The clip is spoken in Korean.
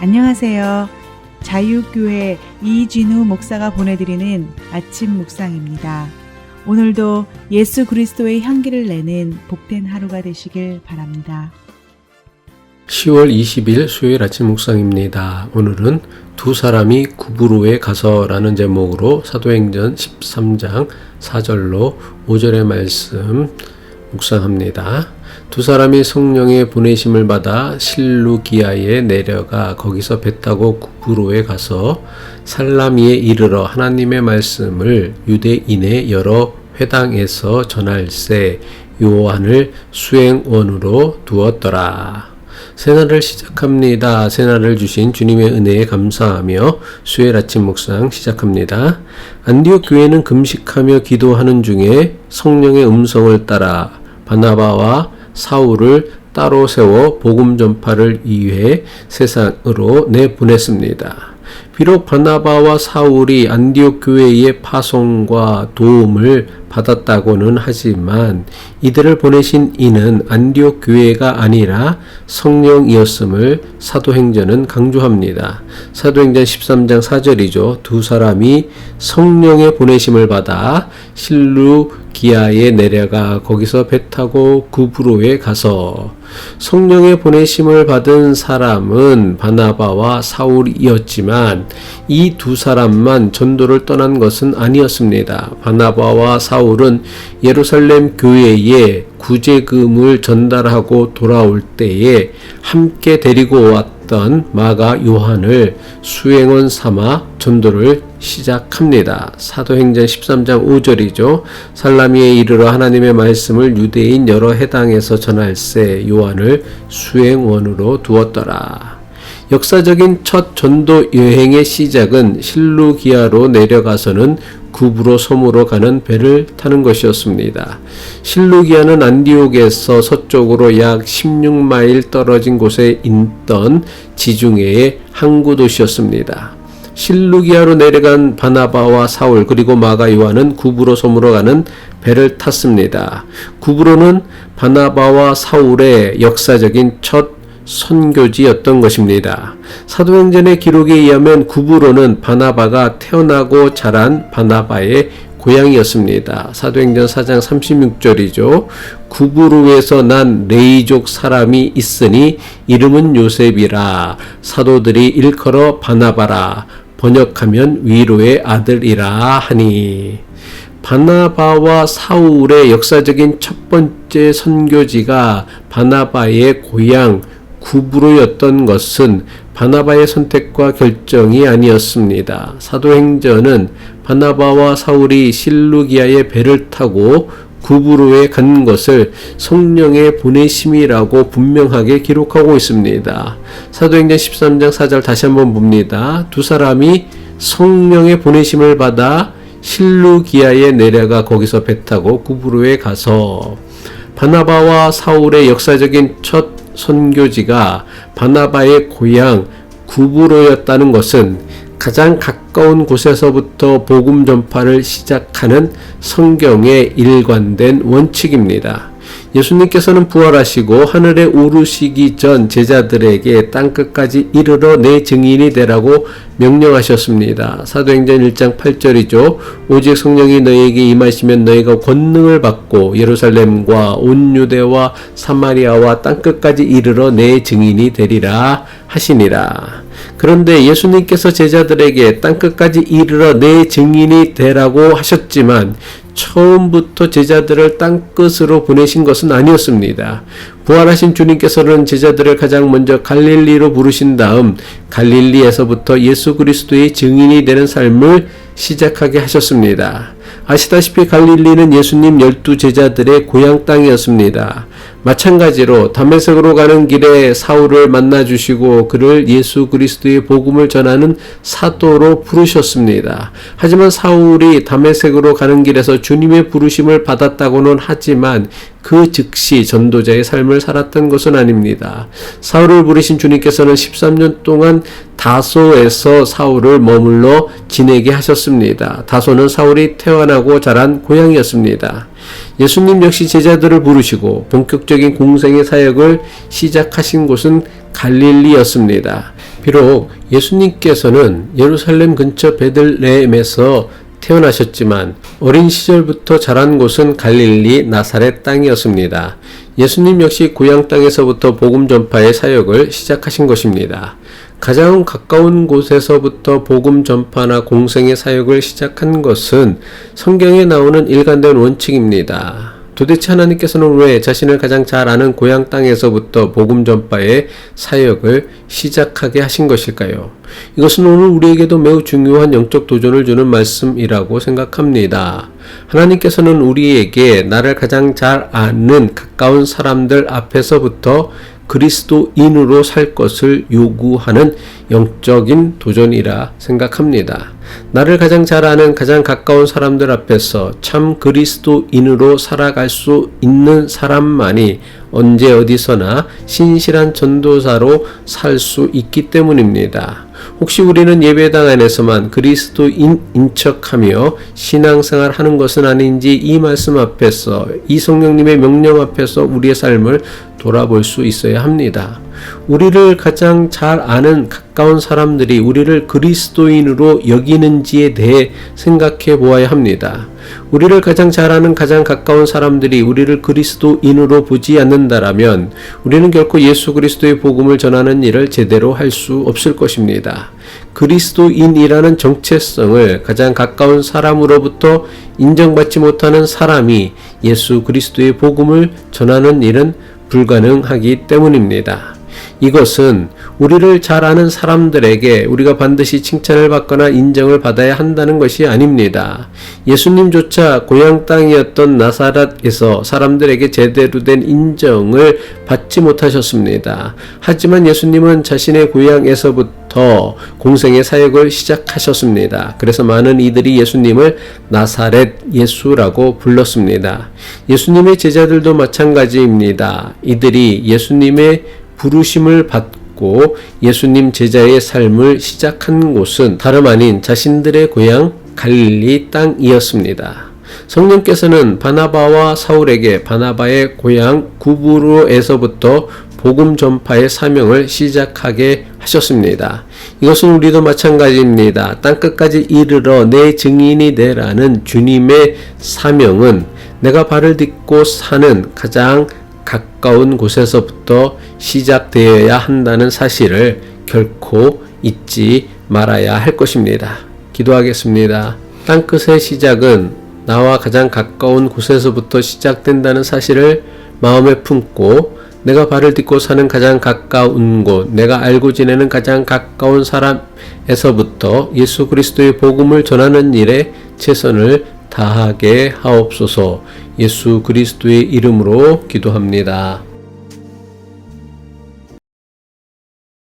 안녕하세요. 자유교회 이진우 목사가 보내드리는 아침 묵상입니다. 오늘도 예수 그리스도의 향기를 내는 복된 하루가 되시길 바랍니다. 10월 20일 수요일 아침 묵상입니다. 오늘은 두 사람이 구브로에 가서라는 제목으로 사도행전 13장 4절로 5절의 말씀 묵상합니다. 두 사람이 성령의 보내심을 받아 실루기아에 내려가 거기서 배 타고 구브로에 가서 살라미에 이르러 하나님의 말씀을 유대인의 여러 회당에서 전할세 요한을 수행원으로 두었더라. 새날을 시작합니다. 새날을 주신 주님의 은혜에 감사하며 수요일 아침 묵상 시작합니다. 안디옥 교회는 금식하며 기도하는 중에 성령의 음성을 따라 바나바와 사울을 따로 세워 복음 전파를 위해 세상으로 내보냈습니다. 비록 바나바와 사울이 안디옥 교회의 파송과 도움을 받았다고는 하지만 이들을 보내신 이는 안디옥 교회가 아니라 성령이었음을 사도행전은 강조합니다. 사도행전 13장 4절이죠. 두 사람이 성령의 보내심을 받아 실루기아에 내려가 거기서 배 타고 구브로에 가서 성령의 보내심을 받은 사람은 바나바와 사울이었지만 이 두 사람만 전도를 떠난 것은 아니었습니다. 바나바와 사울은 예루살렘 교회에 구제금을 전달하고 돌아올 때에 함께 데리고 왔던 마가 요한을 수행원 삼아 전도를 시작합니다. 사도행전 13장 5절이죠. 살라미에 이르러 하나님의 말씀을 유대인 여러 회당에서 전할세 요한을 수행원으로 두었더라. 역사적인 첫 전도 여행의 시작은 실루기아로 내려가서는 구브로 섬으로 가는 배를 타는 것이었습니다. 실루기아는 안디옥에서 서쪽으로 약 16마일 떨어진 곳에 있던 지중해의 항구 도시였습니다. 실루기아로 내려간 바나바와 사울 그리고 마가 요한은 구브로 섬으로 가는 배를 탔습니다. 구브로는 바나바와 사울의 역사적인 첫 선교지였던 것입니다. 사도행전의 기록에 의하면 구브로는 바나바가 태어나고 자란 바나바의 고향이었습니다. 사도행전 4장 36절이죠. 구브로에서 난 레이족 사람이 있으니 이름은 요셉이라 사도들이 일컬어 바나바라 번역하면 위로의 아들이라 하니. 바나바와 사울의 역사적인 첫 번째 선교지가 바나바의 고향 구브로였던 것은 바나바의 선택과 결정이 아니었습니다. 사도행전은 바나바와 사울이 실루기아의 배를 타고 구브로에 간 것을 성령의 보내심이라고 분명하게 기록하고 있습니다. 사도행전 13장 4절 다시 한번 봅니다. 두 사람이 성령의 보내심을 받아 실루기아에 내려가 거기서 배 타고 구브로에 가서 바나바와 사울의 역사적인 첫 선교지가 바나바의 고향 구브로였다는 것은 가장 가까운 곳에서부터 복음 전파를 시작하는 성경의 일관된 원칙입니다. 예수님께서는 부활하시고 하늘에 오르시기 전 제자들에게 땅끝까지 이르러 내 증인이 되라고 명령하셨습니다. 사도행전 1장 8절이죠. 오직 성령이 너희에게 임하시면 너희가 권능을 받고 예루살렘과 온 유대와 사마리아와 땅끝까지 이르러 내 증인이 되리라 하시니라. 그런데 예수님께서 제자들에게 땅끝까지 이르러 내 증인이 되라고 하셨지만 처음부터 제자들을 땅끝으로 보내신 것은 아니었습니다. 부활하신 주님께서는 제자들을 가장 먼저 갈릴리로 부르신 다음 갈릴리에서부터 예수 그리스도의 증인이 되는 삶을 시작하게 하셨습니다. 아시다시피 갈릴리는 예수님 12제자들의 고향 땅이었습니다. 마찬가지로 다메섹으로 가는 길에 사울을 만나주시고 그를 예수 그리스도의 복음을 전하는 사도로 부르셨습니다. 하지만 사울이 다메섹으로 가는 길에서 주님의 부르심을 받았다고는 하지만 그 즉시 전도자의 삶을 살았던 것은 아닙니다. 사울을 부르신 주님께서는 13년 동안 다소에서 사울을 머물러 지내게 하셨습니다. 다소는 사울이 태어나고 자란 고향이었습니다. 예수님 역시 제자들을 부르시고 본격적인 공생의 사역을 시작하신 곳은 갈릴리였습니다. 비록 예수님께서는 예루살렘 근처 베들레헴에서 태어나셨지만 어린 시절부터 자란 곳은 갈릴리 나사렛 땅이었습니다. 예수님 역시 고향 땅에서부터 복음 전파의 사역을 시작하신 것입니다. 가장 가까운 곳에서부터 복음 전파나 공생의 사역을 시작한 것은 성경에 나오는 일관된 원칙입니다. 도대체 하나님께서는 왜 자신을 가장 잘 아는 고향 땅에서부터 복음 전파의 사역을 시작하게 하신 것일까요? 이것은 오늘 우리에게도 매우 중요한 영적 도전을 주는 말씀이라고 생각합니다. 하나님께서는 우리에게 나를 가장 잘 아는 가까운 사람들 앞에서부터 그리스도인으로 살 것을 요구하는 영적인 도전이라 생각합니다. 나를 가장 잘 아는 가장 가까운 사람들 앞에서 참 그리스도인으로 살아갈 수 있는 사람만이 언제 어디서나 신실한 전도사로 살 수 있기 때문입니다. 혹시 우리는 예배당 안에서만 그리스도인인 척하며 신앙생활 하는 것은 아닌지 이 말씀 앞에서, 이 성령님의 명령 앞에서 우리의 삶을 돌아볼 수 있어야 합니다. 우리를 가장 잘 아는 가까운 사람들이 우리를 그리스도인으로 여기는지에 대해 생각해 보아야 합니다. 우리를 가장 잘 아는 가장 가까운 사람들이 우리를 그리스도인으로 보지 않는다라면 우리는 결코 예수 그리스도의 복음을 전하는 일을 제대로 할 수 없을 것입니다. 그리스도인이라는 정체성을 가장 가까운 사람으로부터 인정받지 못하는 사람이 예수 그리스도의 복음을 전하는 일은 불가능하기 때문입니다. 이것은 우리를 잘 아는 사람들에게 우리가 반드시 칭찬을 받거나 인정을 받아야 한다는 것이 아닙니다. 예수님조차 고향 땅이었던 나사렛에서 사람들에게 제대로 된 인정을 받지 못하셨습니다. 하지만 예수님은 자신의 고향에서부터 공생의 사역을 시작하셨습니다. 그래서 많은 이들이 예수님을 나사렛 예수라고 불렀습니다. 예수님의 제자들도 마찬가지입니다. 이들이 예수님의 부르심을 받고 예수님 제자의 삶을 시작한 곳은 다름 아닌 자신들의 고향 갈릴리 땅이었습니다. 성령께서는 바나바와 사울에게 바나바의 고향 구브로에서부터 복음 전파의 사명을 시작하게 하셨습니다. 이것은 우리도 마찬가지입니다. 땅끝까지 이르러 내 증인이 되라는 주님의 사명은 내가 발을 딛고 사는 가장 가까운 곳에서부터 시작되어야 한다는 사실을 결코 잊지 말아야 할 것입니다. 기도하겠습니다. 땅끝의 시작은 나와 가장 가까운 곳에서부터 시작된다는 사실을 마음에 품고 내가 발을 딛고 사는 가장 가까운 곳, 내가 알고 지내는 가장 가까운 사람에서부터 예수 그리스도의 복음을 전하는 일에 최선을 다하게 하옵소서. 예수 그리스도의 이름으로 기도합니다.